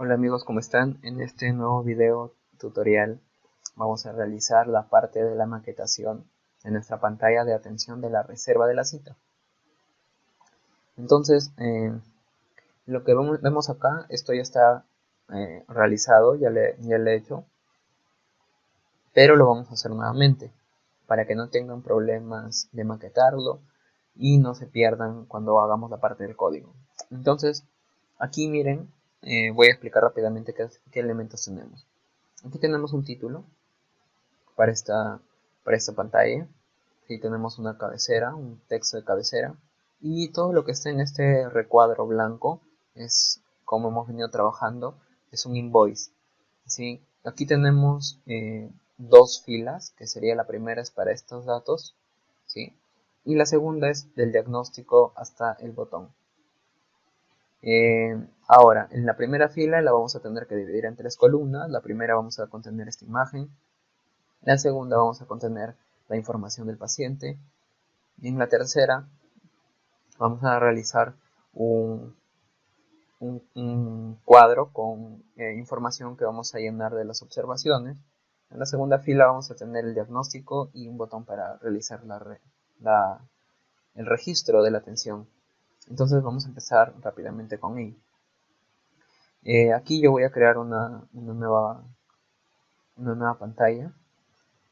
Hola amigos, ¿cómo están? En este nuevo video tutorial vamos a realizar la parte de la maquetación de nuestra pantalla de atención de la reserva de la cita. Entonces, lo que vemos acá, esto ya está realizado, ya le he hecho, pero lo vamos a hacer nuevamente para que no tengan problemas de maquetarlo y no se pierdan cuando hagamos la parte del código. Entonces, aquí miren, voy a explicar rápidamente qué elementos tenemos. Aquí tenemos un título para esta pantalla. Aquí tenemos una cabecera, un texto de cabecera. Y todo lo que está en este recuadro blanco es, como hemos venido trabajando, es un invoice. ¿Sí? Aquí tenemos dos filas, que sería la primera es para estos datos, ¿sí? Y la segunda es del diagnóstico hasta el botón. Ahora, en la primera fila la vamos a tener que dividir en tres columnas. La primera vamos a contener esta imagen. En la segunda vamos a contener la información del paciente. Y en la tercera vamos a realizar un cuadro con información que vamos a llenar de las observaciones. En la segunda fila vamos a tener el diagnóstico y un botón para realizar el registro de la atención. Entonces vamos a empezar rápidamente con ello. Aquí yo voy a crear una nueva pantalla.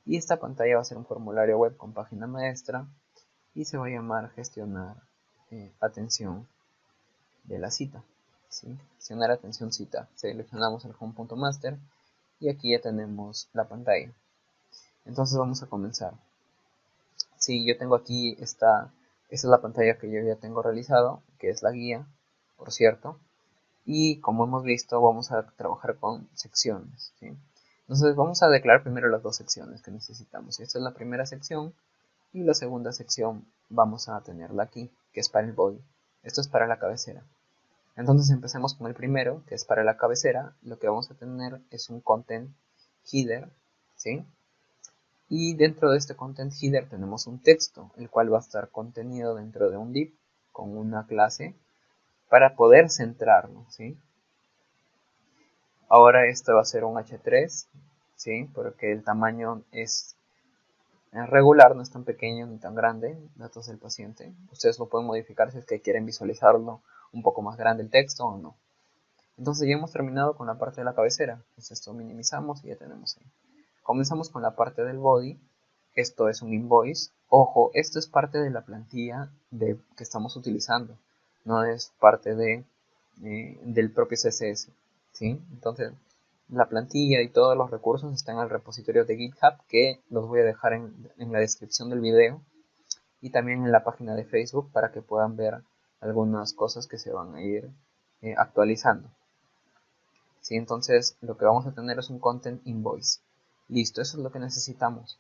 Y esta pantalla va a ser un formulario web con página maestra y se va a llamar gestionar atención de la cita. ¿Sí? Gestionar atención cita. Seleccionamos el home.master y aquí ya tenemos la pantalla. Entonces vamos a comenzar. Sí, yo tengo aquí esta es la pantalla que yo ya tengo realizado, que es la guía, por cierto. Y como hemos visto, vamos a trabajar con secciones. ¿Sí? Entonces vamos a declarar primero las dos secciones que necesitamos. Esta es la primera sección. Y la segunda sección vamos a tenerla aquí, que es para el body. Esto es para la cabecera. Entonces empecemos con el primero, que es para la cabecera. Lo que vamos a tener es un content header, ¿sí? Y dentro de este content header tenemos un texto, el cual va a estar contenido dentro de un div con una clase para poder centrarlo, ¿sí? Ahora esto va a ser un h3, ¿sí? Porque el tamaño es regular, no es tan pequeño ni tan grande, datos del paciente. Ustedes lo pueden modificar si es que quieren visualizarlo un poco más grande el texto o no. Entonces ya hemos terminado con la parte de la cabecera. Entonces esto minimizamos y ya tenemos ahí. Comenzamos con la parte del body. Esto es un invoice. Ojo, esto es parte de la plantilla que estamos utilizando. No es parte del propio CSS. ¿Sí? Entonces la plantilla y todos los recursos están en el repositorio de GitHub, que los voy a dejar en la descripción del video y también en la página de Facebook para que puedan ver algunas cosas que se van a ir actualizando. ¿Sí? Entonces lo que vamos a tener es un content invoice. Listo, eso es lo que necesitamos.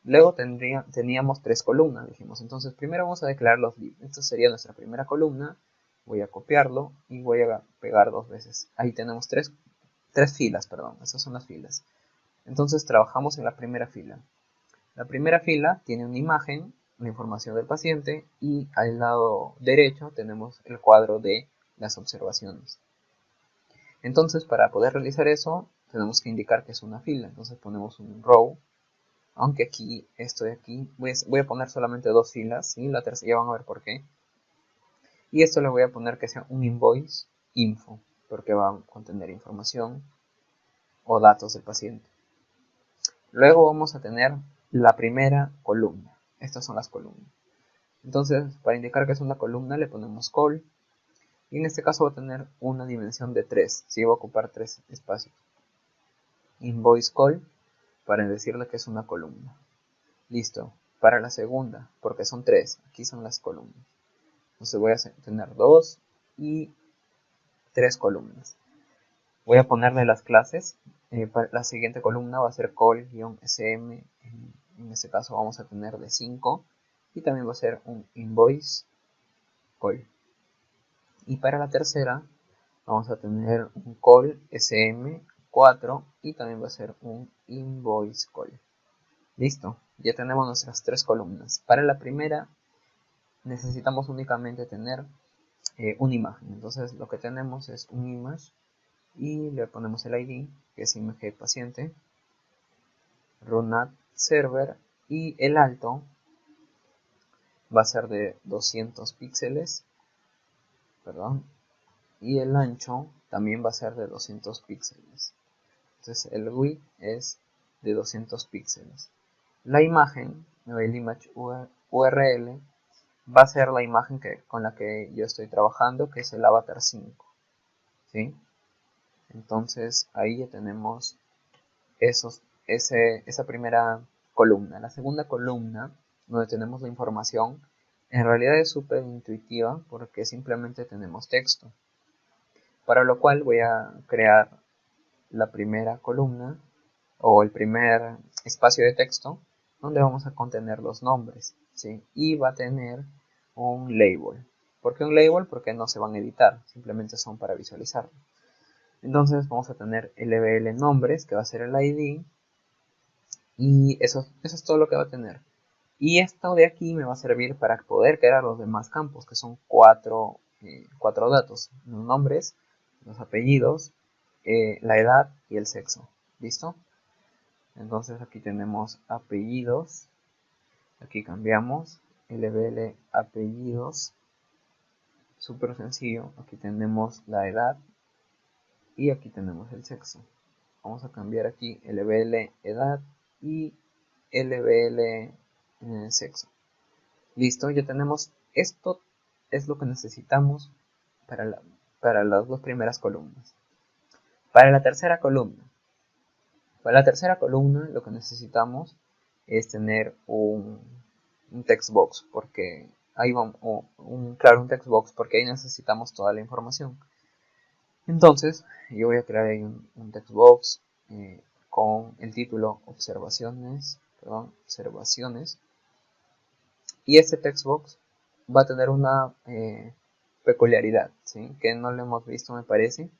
Luego teníamos tres columnas, dijimos. Entonces primero vamos a declarar los libs. Esta sería nuestra primera columna. Voy a copiarlo y voy a pegar dos veces. Ahí tenemos tres filas, perdón. Estas son las filas. Entonces trabajamos en la primera fila. La primera fila tiene una imagen, la información del paciente, y al lado derecho tenemos el cuadro de las observaciones. Entonces, para poder realizar eso, tenemos que indicar que es una fila. Entonces ponemos un row, aunque aquí, esto de aquí, voy a poner solamente dos filas, ¿sí? La tercera ya van a ver por qué. Y esto le voy a poner que sea un invoice info, porque va a contener información o datos del paciente. Luego vamos a tener la primera columna. Estas son las columnas. Entonces, para indicar que es una columna, le ponemos call. Y en este caso va a tener una dimensión de 3. ¿Sí? Va a ocupar 3 espacios. Invoice call, para decirle que es una columna. Listo. Para la segunda, porque son 3. Aquí son las columnas. Entonces voy a tener 2 y 3 columnas. Voy a ponerle las clases. Para la siguiente columna va a ser call-sm. En este caso vamos a tener de 5. Y también va a ser un invoice call. Y para la tercera vamos a tener un call sm4 y también va a ser un invoice call. Listo, ya tenemos nuestras tres columnas. Para la primera necesitamos únicamente tener una imagen. Entonces lo que tenemos es un image y le ponemos el ID, que es img paciente, runat server, y el alto va a ser de 200 píxeles, perdón, y el ancho también va a ser de 200 píxeles. Entonces el width es de 200 píxeles. La imagen, el image URL, va a ser la imagen con la que yo estoy trabajando, que es el avatar 5. ¿Sí? Entonces ahí ya tenemos esa primera columna. La segunda columna, donde tenemos la información, en realidad es súper intuitiva porque simplemente tenemos texto. Para lo cual voy a crear la primera columna o el primer espacio de texto donde vamos a contener los nombres, ¿sí? Y va a tener un label. ¿Por qué un label? Porque no se van a editar, simplemente son para visualizarlo. Entonces vamos a tener lbl nombres, que va a ser el ID, y eso es todo lo que va a tener. Y esto de aquí me va a servir para poder crear los demás campos, que son cuatro datos: los nombres, los apellidos, la edad y el sexo. ¿Listo? Entonces aquí tenemos apellidos, aquí cambiamos lbl apellidos, súper sencillo. Aquí tenemos la edad y aquí tenemos el sexo. Vamos a cambiar aquí lbl edad y lbl sexo. Listo, ya tenemos esto. Es lo que necesitamos para las dos primeras columnas. Para la tercera columna lo que necesitamos es tener un text box, porque ahí vamos, claro, un text box, porque ahí necesitamos toda la información. Entonces yo voy a crear ahí un text box con el título observaciones, y este text box va a tener una peculiaridad, ¿sí? Que no lo hemos visto, me parece,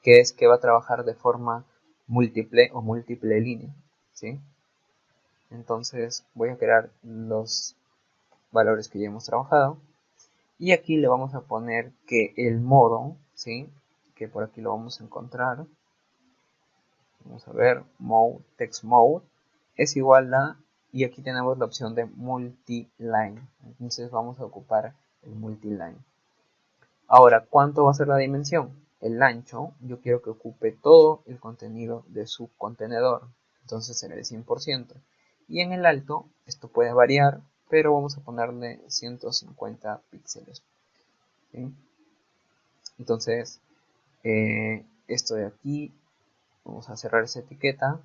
que es que va a trabajar de forma múltiple o múltiple línea, ¿sí? Entonces voy a crear los valores que ya hemos trabajado y aquí le vamos a poner que el modo, ¿sí? Que por aquí lo vamos a encontrar. Vamos a ver, mode, text mode es igual a, y aquí tenemos la opción de multiline. Entonces vamos a ocupar el multiline. Ahora, ¿cuánto va a ser la dimensión? El ancho, yo quiero que ocupe todo el contenido de su contenedor. Entonces será el 100%. Y en el alto, esto puede variar, pero vamos a ponerle 150 píxeles. ¿Sí? Entonces, esto de aquí, vamos a cerrar esa etiqueta.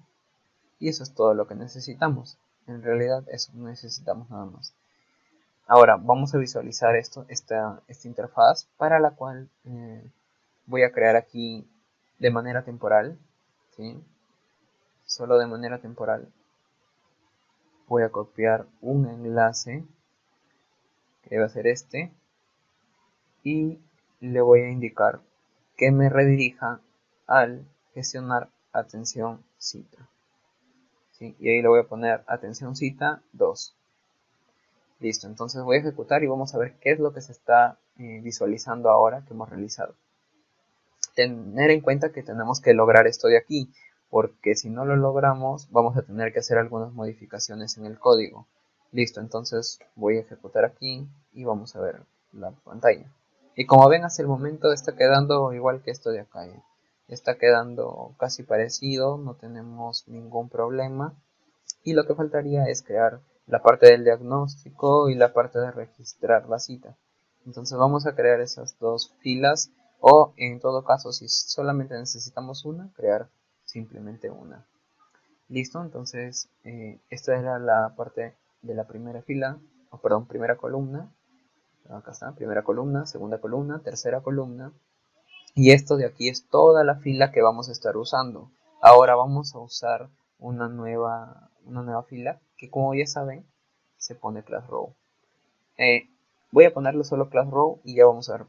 Y eso es todo lo que necesitamos. En realidad, eso no necesitamos nada más. Ahora, vamos a visualizar esta interfaz, para la cual voy a crear aquí de manera temporal, ¿sí? Solo de manera temporal. Voy a copiar un enlace, que va a ser este, y le voy a indicar que me redirija al gestionar atención cita. ¿Sí? Y ahí le voy a poner atención cita 2. Listo, entonces voy a ejecutar y vamos a ver qué es lo que se está visualizando ahora que hemos realizado. Tener en cuenta que tenemos que lograr esto de aquí, porque si no lo logramos vamos a tener que hacer algunas modificaciones en el código. Listo, entonces voy a ejecutar aquí y vamos a ver la pantalla. Y como ven, hasta el momento está quedando igual que esto de acá. Está quedando casi parecido, no tenemos ningún problema. Y lo que faltaría es crear la parte del diagnóstico y la parte de registrar la cita. Entonces vamos a crear esas dos filas, o en todo caso, si solamente necesitamos una, crear simplemente una. Listo, entonces esta era la parte de la primera fila, primera columna. Acá está, primera columna, segunda columna, tercera columna. Y esto de aquí es toda la fila que vamos a estar usando. Ahora vamos a usar una nueva fila que, como ya saben, se pone class row. Voy a ponerle solo class row y ya vamos a ver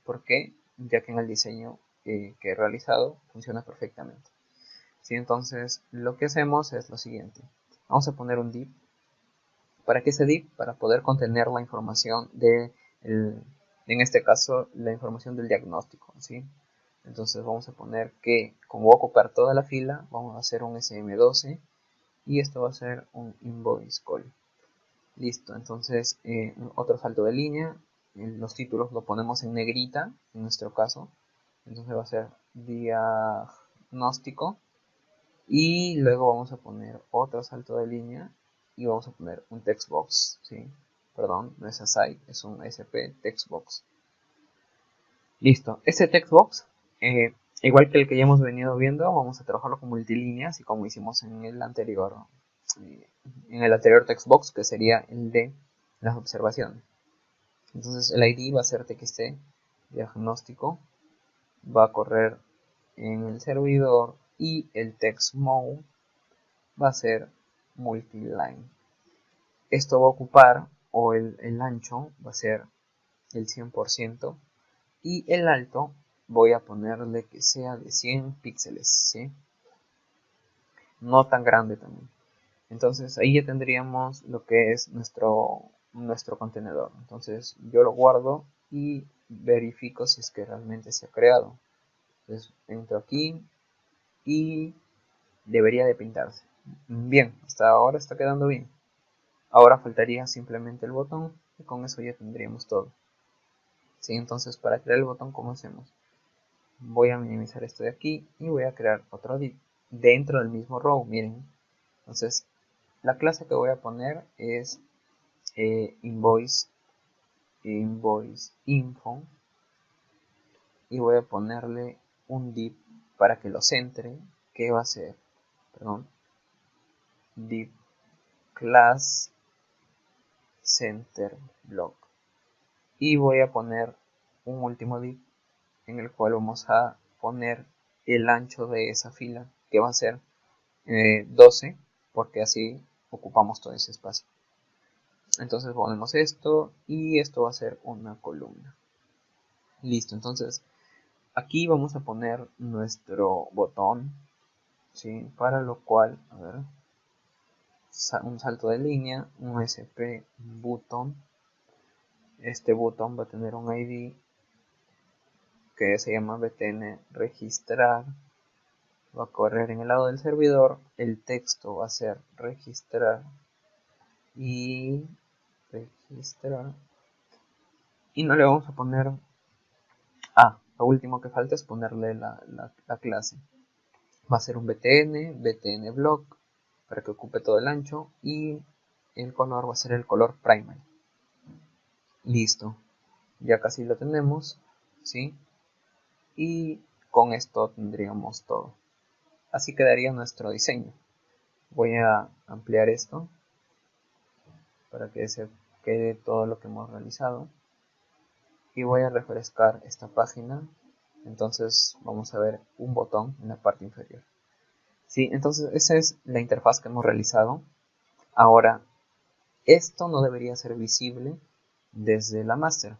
por qué, ya que en el diseño que he realizado funciona perfectamente. ¿Sí? Entonces lo que hacemos es lo siguiente. Vamos a poner un div. ¿Para qué ese div? Para poder contener la información en este caso, la información del diagnóstico, ¿sí? Entonces vamos a poner que, como va a ocupar toda la fila, vamos a hacer un SM12 y esto va a ser un invoice call. Listo, entonces otro salto de línea, los títulos lo ponemos en negrita, en nuestro caso, entonces va a ser diagnóstico y luego vamos a poner otro salto de línea y vamos a poner un text box, ¿sí? Perdón, no es aside, es un SP text box. Listo, este text box, igual que el que ya hemos venido viendo, vamos a trabajarlo con multilíneas y como hicimos en el anterior text box, que sería el de las observaciones. Entonces el ID va a ser txt diagnóstico, va a correr en el servidor y el text mode va a ser multiline. Esto va a ocupar, o el ancho va a ser el 100% y el alto voy a ponerle que sea de 100 píxeles, ¿sí? No tan grande también. Entonces ahí ya tendríamos lo que es nuestro contenedor. Entonces yo lo guardo y verifico si es que realmente se ha creado. Entonces entro aquí y debería de pintarse. Bien, hasta ahora está quedando bien. Ahora faltaría simplemente el botón y con eso ya tendríamos todo. ¿Sí? Entonces para crear el botón, ¿cómo hacemos? Voy a minimizar esto de aquí y voy a crear otro div dentro del mismo row, miren. Entonces la clase que voy a poner es invoice info y voy a ponerle un div para que lo centre, que va a ser, perdón, div class center block, y voy a poner un último div en el cual vamos a poner el ancho de esa fila, que va a ser 12, porque así ocupamos todo ese espacio. Entonces ponemos esto y esto va a ser una columna. Listo, entonces aquí vamos a poner nuestro botón, ¿sí? Para lo cual, a ver, un salto de línea, un SP button. Este botón va a tener un ID que se llama btn registrar. Va a correr en el lado del servidor. El texto va a ser registrar y registrar. Y no le vamos a poner. Lo último que falta es ponerle la clase. Va a ser un btn block para que ocupe todo el ancho y el color va a ser el color primary. Listo, ya casi lo tenemos, ¿sí? Y con esto tendríamos todo. Así quedaría nuestro diseño. Voy a ampliar esto para que se quede todo lo que hemos realizado. Y voy a refrescar esta página. Entonces vamos a ver un botón en la parte inferior. Sí, entonces esa es la interfaz que hemos realizado. Ahora, esto no debería ser visible desde la master.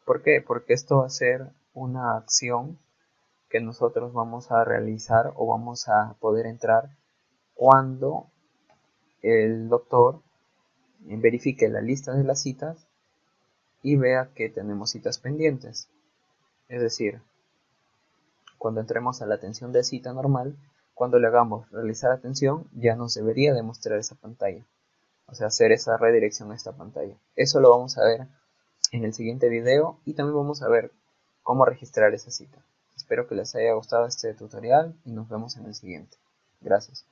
¿Por qué? Porque esto va a ser una acción que nosotros vamos a realizar o vamos a poder entrar cuando el doctor verifique la lista de las citas y vea que tenemos citas pendientes. Es decir, cuando entremos a la atención de cita normal, cuando le hagamos realizar atención, ya nos debería demostrar esa pantalla. O sea, hacer esa redirección a esta pantalla. Eso lo vamos a ver en el siguiente video y también vamos a ver cómo registrar esa cita. Espero que les haya gustado este tutorial y nos vemos en el siguiente. Gracias.